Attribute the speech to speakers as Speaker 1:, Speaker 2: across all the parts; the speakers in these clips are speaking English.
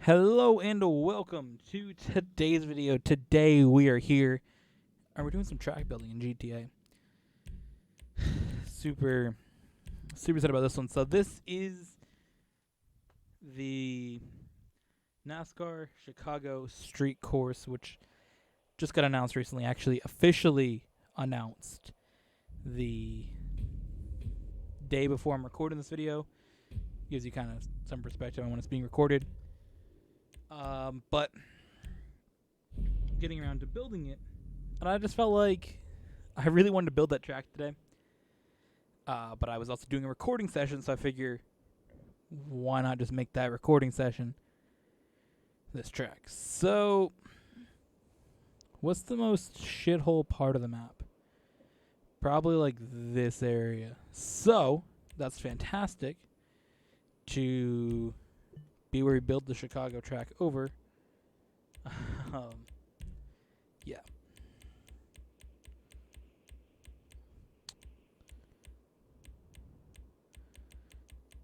Speaker 1: Hello and welcome to today's video. Today we are here and we're doing some track building in GTA. Super excited about this one. So this is the NASCAR Chicago Street Course, which just got announced recently. Actually, officially announced the day before I'm recording this video. Gives you kind of some perspective on when it's being recorded. But getting around to building it, and I just felt like I really wanted to build that track today. But I was also doing a recording session, so I figure why not just make that recording session this track. So, what's the most shithole part of the map? Probably like this area. So, that's fantastic to be where we build the Chicago track over. Yeah.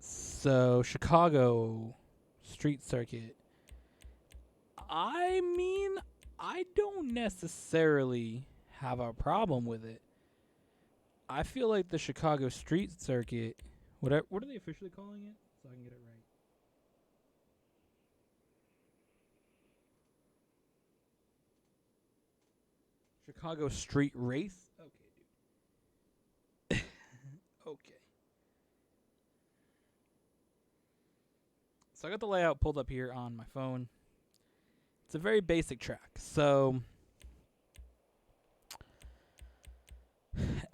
Speaker 1: So, Chicago street circuit. I mean, I don't necessarily have a problem with it. I feel like the Chicago street circuit, what are they officially calling it? So I can get it right. Chicago Street Race? Okay, dude. Okay. So I got the layout pulled up here on my phone. It's a very basic track. So,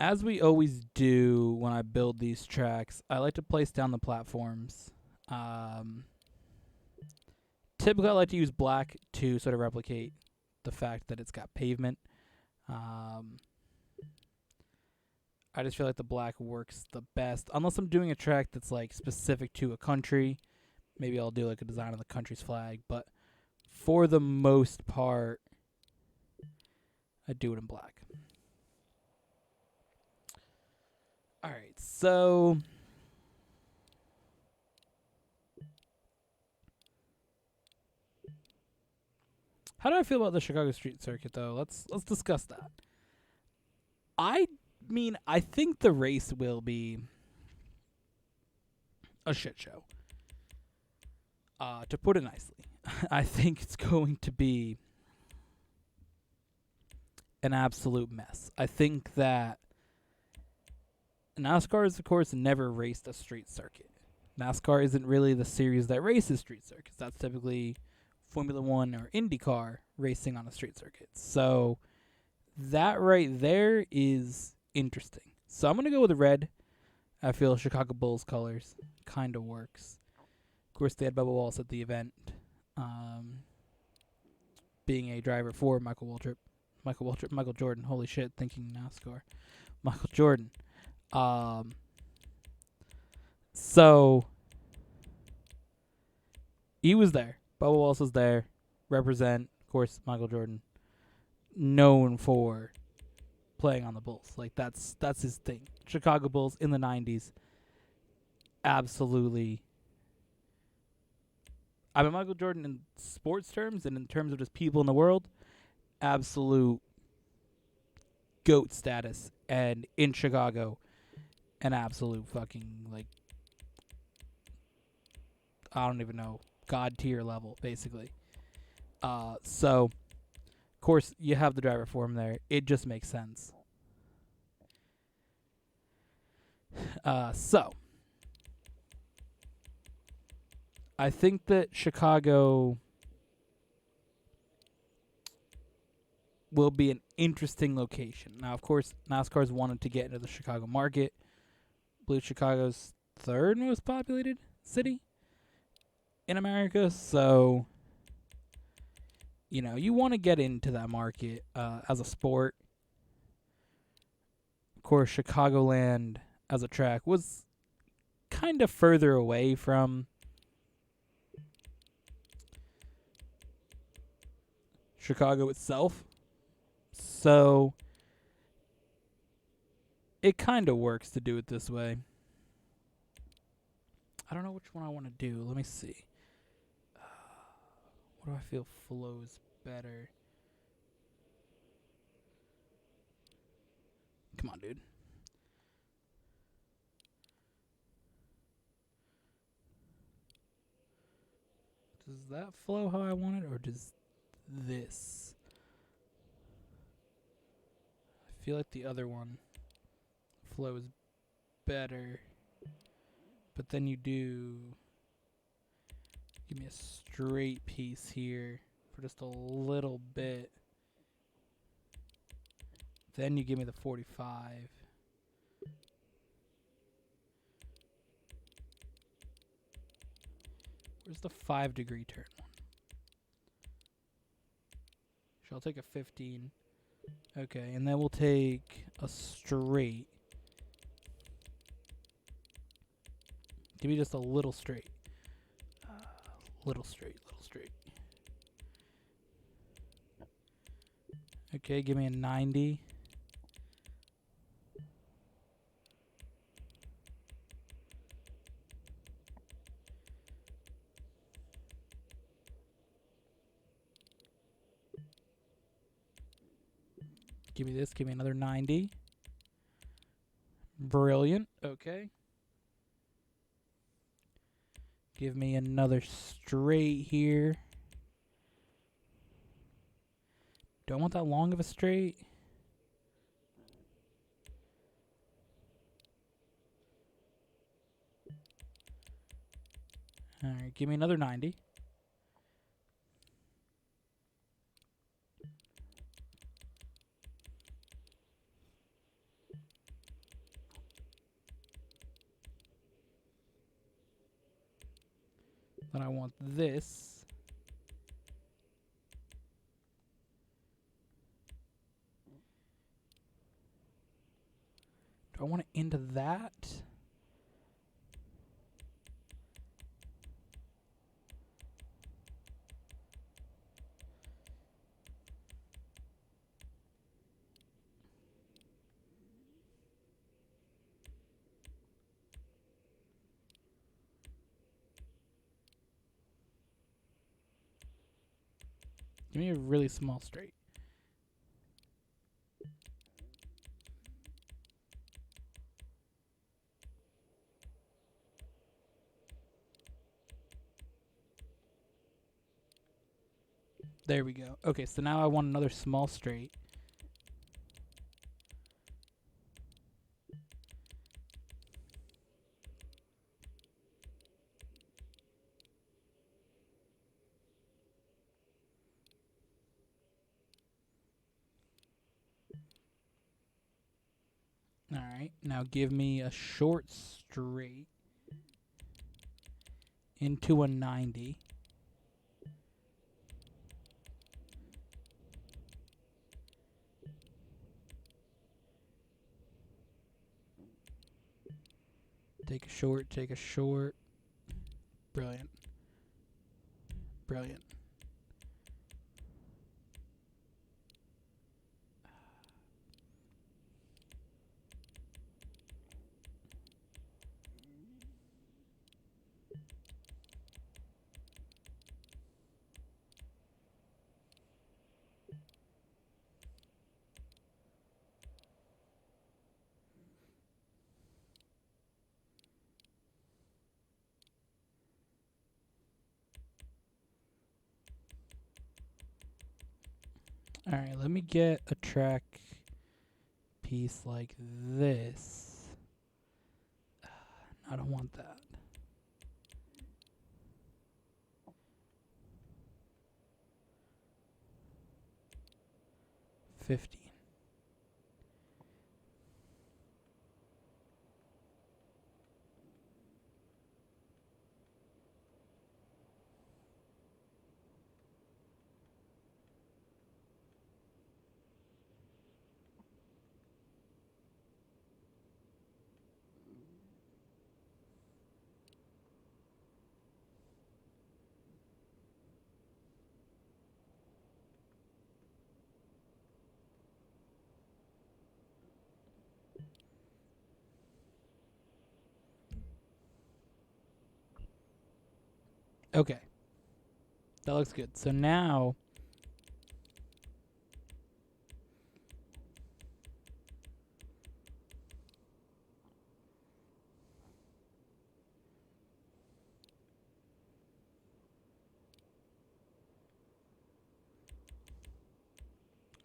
Speaker 1: as we always do when I build these tracks, I like to place down the platforms. Typically, I like to use black to sort of replicate the fact that it's got pavement. I just feel like the black works the best. Unless I'm doing a track that's like specific to a country, maybe I'll do like a design of the country's flag. But for the most part, I do it in black. Alright, so how do I feel about the Chicago street circuit though? Let's discuss that. I mean, I think the race will be a shit show. To put it nicely, I think it's going to be an absolute mess. I think that NASCAR is, of course, never raced a street circuit. NASCAR isn't really the series that races street circuits. That's typically Formula One or IndyCar racing on a street circuit. So that right there is interesting. So I'm going to go with red. I feel Chicago Bulls colors kind of works. Of course, they had Bubba Wallace at the event, being a driver for Michael Jordan. Holy shit, thinking NASCAR. Michael Jordan. So he was there. Bubba Wallace was there. Represent, of course, Michael Jordan. Known for playing on the Bulls. Like that's his thing. Chicago Bulls in the 90s. Absolutely. I mean, Michael Jordan in sports terms and in terms of just people in the world, absolute GOAT status. And in Chicago, an absolute fucking, like, I don't even know, God tier level, basically. So, of course, you have the driver for him there. It just makes sense. So, I think that Chicago will be an interesting location. Now, of course, NASCAR's wanted to get into the Chicago market. I believe Chicago's third most populated city in America. So, you know, you want to get into that market as a sport. Of course, Chicagoland as a track was kind of further away from Chicago itself. So it kind of works to do it this way. I don't know which one I want to do. Let me see. What do I feel flows better? Come on, dude. Does that flow how I want it, or does this? I feel like the other one flows better. But then you do give me a straight piece here for just a little bit. Then you give me the 45. Where's the 5-degree turn one? Sure, I'll take a 15. Okay, and then we'll take a straight. Give me just a little straight. Little straight, little straight. Okay, give me a 90. Give me this, give me another 90. Brilliant, okay. Give me another straight here. Do I want that long of a straight? Alright, give me another 90. Then I want this. Do I want it into that? Give me a really small straight. There we go. Okay, so now I want another small straight. Alright, now give me a short straight into a 90. Take a short, take a short. Brilliant. Brilliant. Alright, let me get a track piece like this. I don't want that. 15. Okay. That looks good. So now,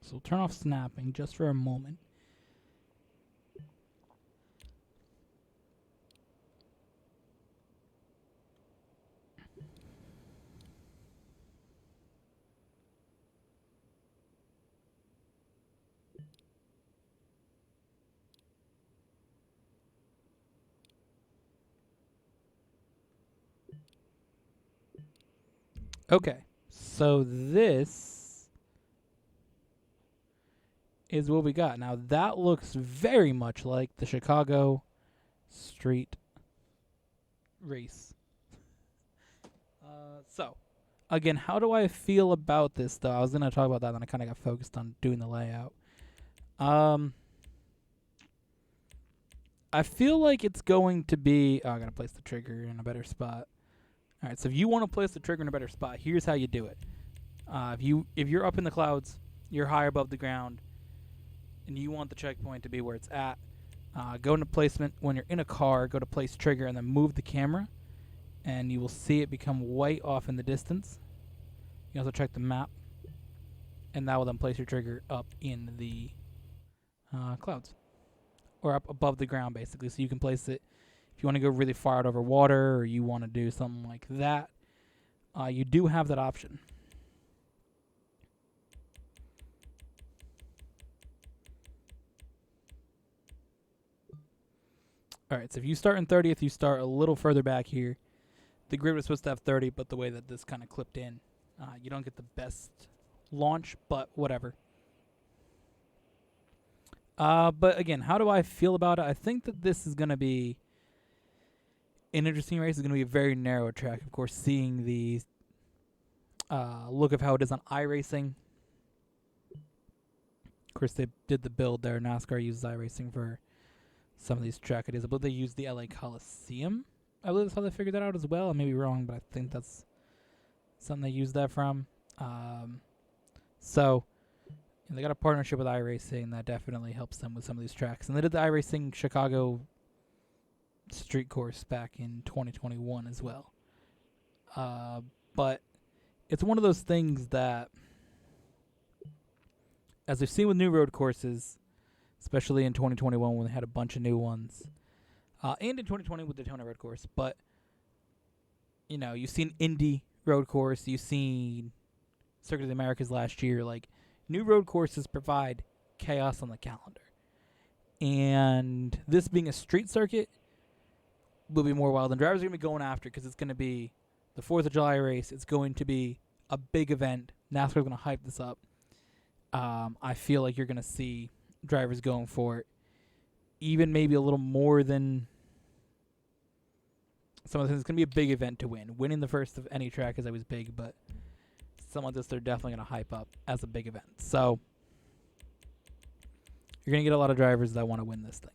Speaker 1: so we'll turn off snapping just for a moment. Okay, so this is what we got. Now that looks very much like the Chicago street race. So, again, how do I feel about this, though? I was going to talk about that, and I kind of got focused on doing the layout. I feel like it's going to be... Oh, I got to place the trigger in a better spot. All right, so if you want to place the trigger in a better spot, here's how you do it. If you're up in the clouds, you're high above the ground, and you want the checkpoint to be where it's at, go into placement. When you're in a car, go to place trigger, and then move the camera, and you will see it become way off in the distance. You also check the map, and that will then place your trigger up in the clouds, or up above the ground, basically. So you can place it if you want to go really far out over water, or you want to do something like that. You do have that option. All right, so if you start in 30th, you start a little further back here. The grid was supposed to have 30, but the way that this kind of clipped in, you don't get the best launch, but whatever. But again, how do I feel about it? I think that this is going to be an interesting race. It's going to be a very narrow track. Of course, seeing the look of how it is on iRacing. Of course, they did the build there. NASCAR uses iRacing for some of these track ideas. I believe they use the LA Coliseum. I believe that's how they figured that out as well. I may be wrong, but I think that's something they used that from. So they got a partnership with iRacing that definitely helps them with some of these tracks. And they did the iRacing Chicago street course back in 2021 as well. But it's one of those things that, as we've seen with new road courses, especially in 2021 when they had a bunch of new ones, and in 2020 with the Daytona road course. But, you know, you've seen Indy road course, you've seen Circuit of the Americas last year. Like, new road courses provide chaos on the calendar. And this being a street circuit will be more wild. And drivers are going to be going after, because it's going to be the 4th of July race. It's going to be a big event. NASCAR's going to hype this up. I feel like you're going to see drivers going for it, even maybe a little more than some of the things. It's going to be a big event to win. Winning the first of any track is always big, but some of this they're definitely going to hype up as a big event. So you're going to get a lot of drivers that want to win this thing.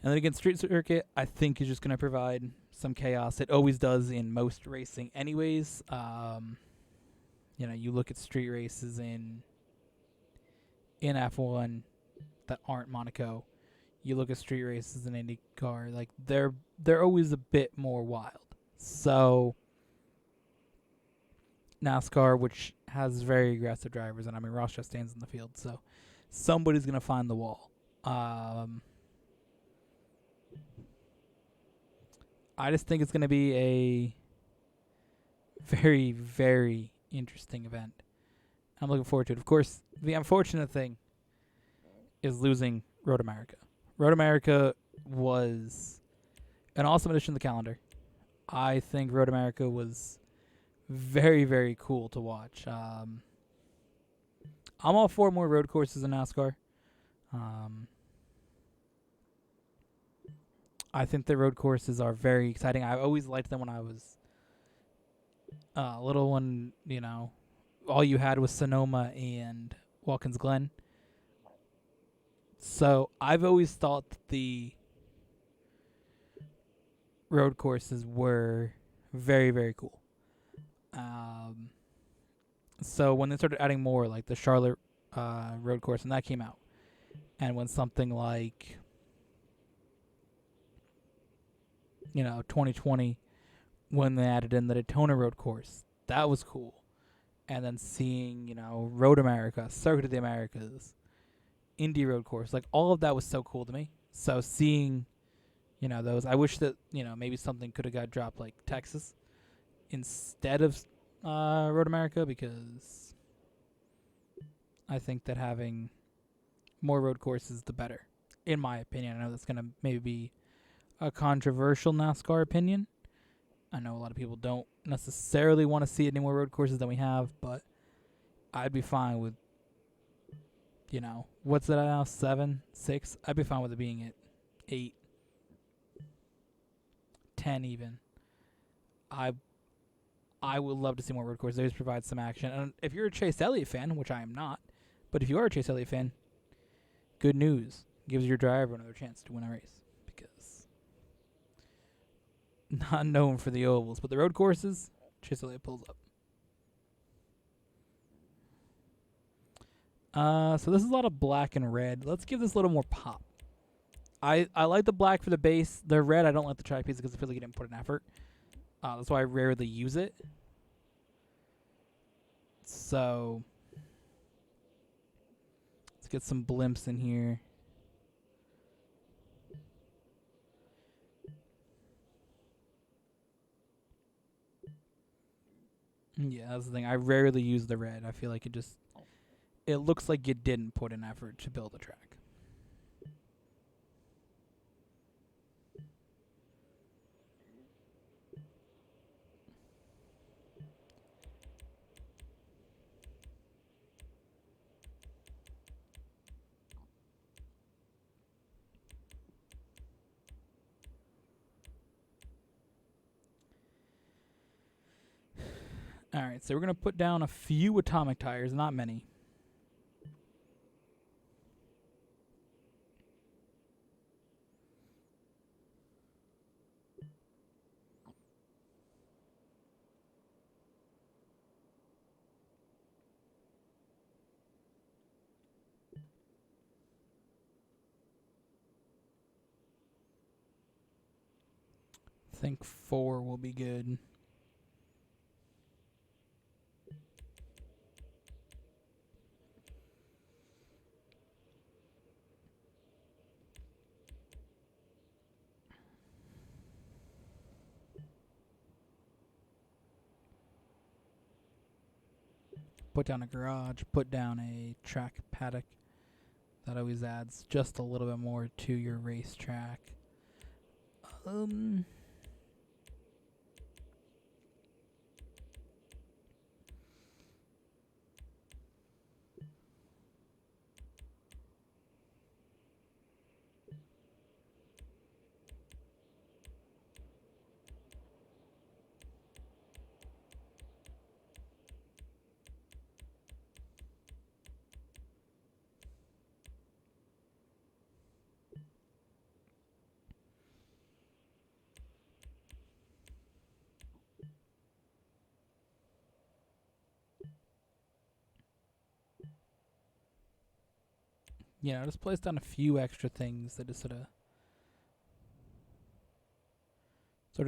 Speaker 1: And then again, street circuit, I think, is just going to provide some chaos. It always does in most racing anyways. You know, you look at street races in F1 that aren't Monaco. You look at street races in IndyCar, like they're always a bit more wild. So NASCAR, which has very aggressive drivers, and I mean Ross Chastain's in the field, so somebody's gonna find the wall. I just think it's gonna be a very, very interesting event. I'm looking forward to it. Of course, the unfortunate thing is losing Road America. Road America was an awesome addition to the calendar. I think Road America was very, very cool to watch. I'm all for more road courses in NASCAR. I think the road courses are very exciting. I always liked them when I was little, when, you know, all you had was Sonoma and Watkins Glen. So I've always thought that the road courses were very, very cool. Um, so when they started adding more, like the Charlotte road course, and that came out, and when something like 2020, when they added in the Daytona road course, that was cool. And then seeing Road America, Circuit of the Americas, Indy road course, like all of that was so cool to me. So seeing those, I wish that maybe something could have got dropped like Texas instead of Road America, because I think that having more road courses the better, in my opinion. I know that's gonna maybe be a controversial NASCAR opinion. I know a lot of people don't necessarily want to see any more road courses than we have, but I'd be fine with what's it now, 7, 6. I'd be fine with it being at 8, 10 even. I I would love to see more road courses. They just provide some action. And if you're a Chase Elliott fan, which I am not, but if you are a Chase Elliott fan, good news. Gives your driver another chance to win a race, because not known for the ovals, but the road courses, Chase Elliott pulls up. So this is a lot of black and red. Let's give this a little more pop. I like the black for the base. The red, I don't like the track piece because I feel like you didn't put an effort. That's why I rarely use it. So let's get some blimps in here. Yeah, that's the thing. I rarely use the red. I feel like it looks like you didn't put an effort to build a track. Alright, so we're going to put down a few atomic tires, not many. I think 4 will be good. Put down a garage, put down a track paddock. That always adds just a little bit more to your racetrack. Just place down a few extra things that just sort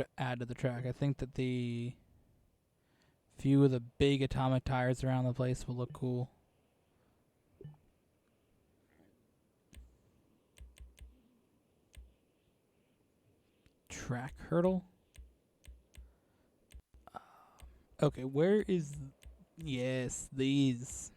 Speaker 1: of add to the track. I think that the few of the big atomic tires around the place will look cool. Track hurdle. Okay, where is... Yes, these.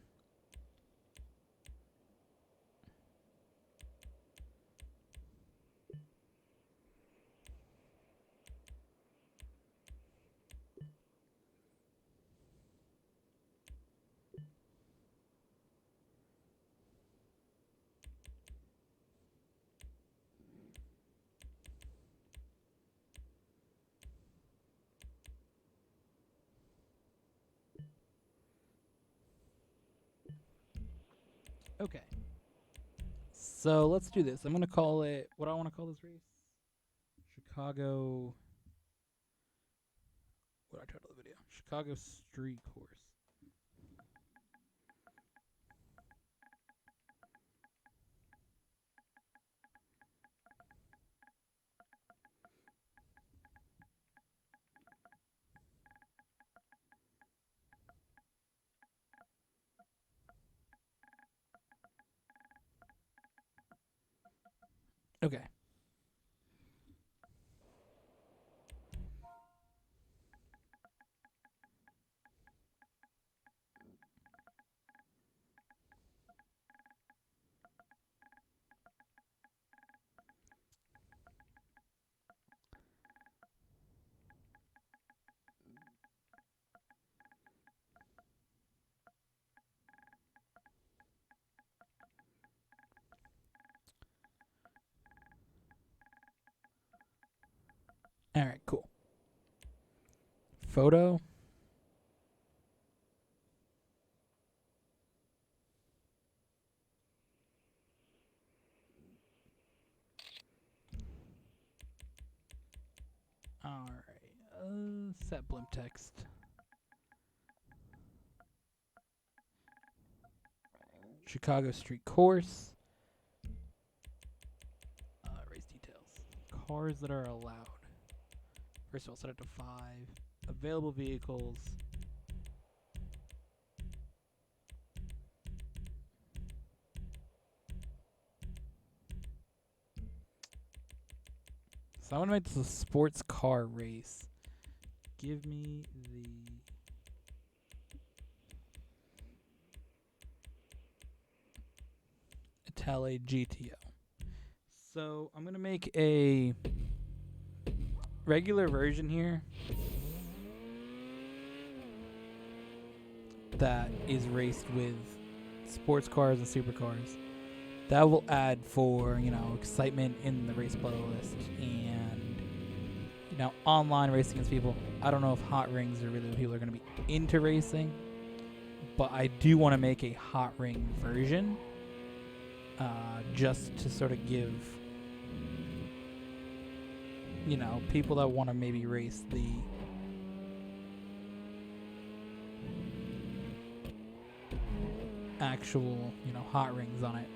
Speaker 1: Okay. So let's do this. I'm going to call it... What do I want to call this race? Chicago... what I title the video? Chicago Street Course. Okay. All right, cool. Photo. All right. Set blimp text. Chicago Street Course. Race details. Cars that are allowed. First of all, set it to 5. Available vehicles. So I want to make this a sports car race. Give me the Itale GTO. So I'm going to make a regular version here that is raced with sports cars and supercars. That will add for, excitement in the race playlist and, online racing against people. I don't know if hot rings are really what people are going to be into racing, but I do want to make a hot ring version just to sort of give, people that want to maybe race the actual, hot rings on it.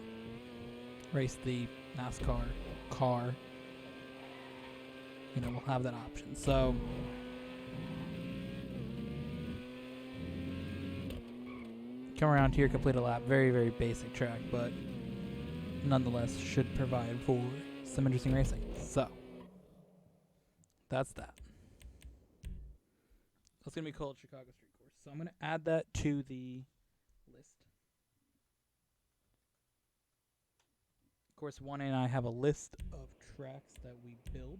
Speaker 1: Race the NASCAR car. We'll have that option. So come around here, complete a lap. Very, very basic track, but nonetheless should provide for some interesting racing. So that's that. That's going to be called Chicago Street Course. So I'm going to add that to the list. Of course, Wanyá and I have a list of tracks that we build.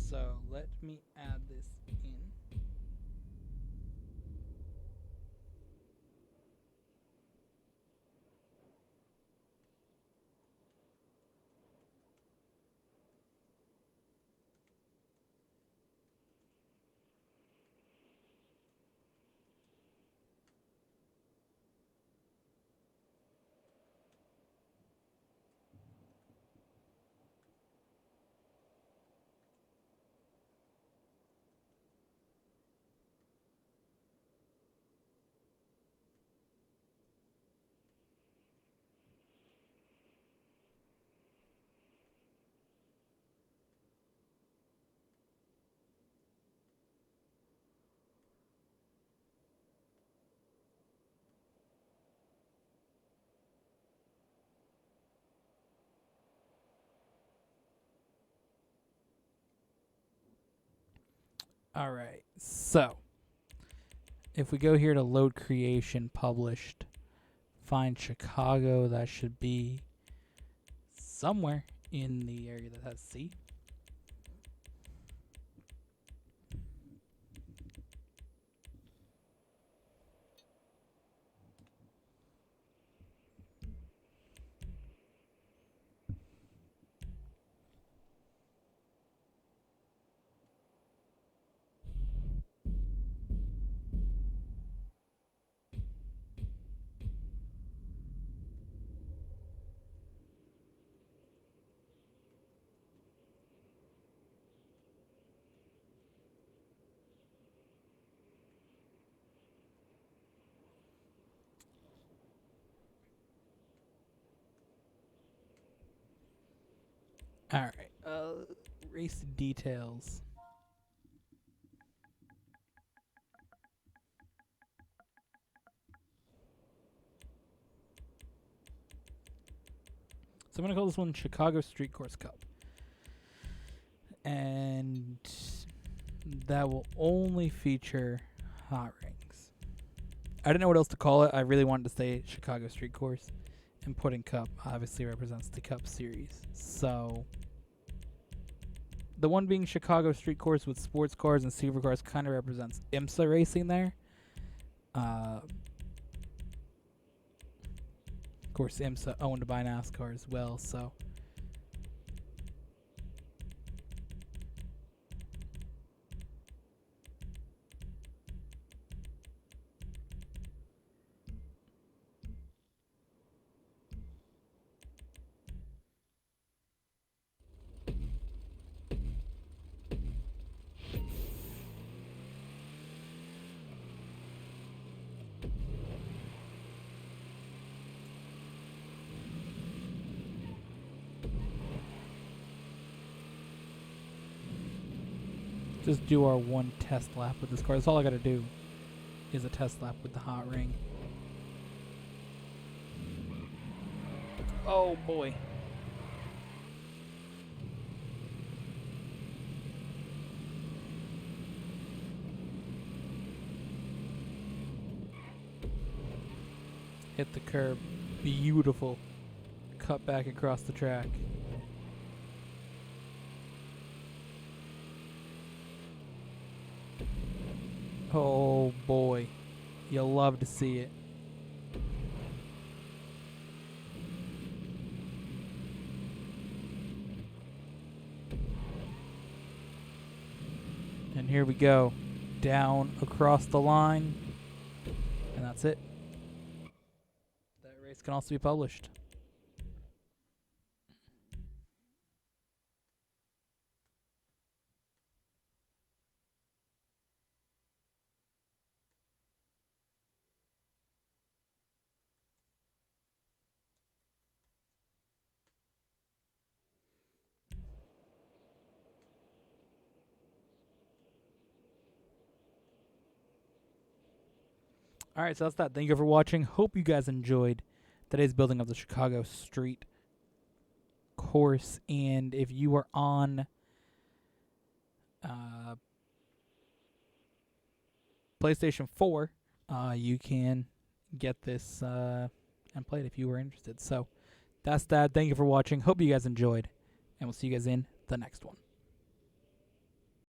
Speaker 1: So let me add this in. All right. So if we go here to load creation published, find Chicago, that should be somewhere in the area that has C. All right. Race details. So I'm going to call this one Chicago Street Course Cup. And that will only feature hot rings. I didn't know what else to call it. I really wanted to say Chicago Street Course. And putting Cup obviously represents the Cup Series. So the one being Chicago Street Course with sports cars and supercars kind of represents IMSA racing there. Of course, IMSA owned by NASCAR as well, so. Just do our one test lap with this car. That's all I gotta do is a test lap with the hot ring. Oh boy. Hit the curb. Beautiful. Cut back across the track. Oh boy. You'll love to see it. And here we go. Down across the line. And that's it. That race can also be published. All right, so that's that. Thank you for watching. Hope you guys enjoyed today's building of the Chicago Street Course. And if you are on PlayStation 4, you can get this and play it if you were interested. So that's that. Thank you for watching. Hope you guys enjoyed. And we'll see you guys in the next one.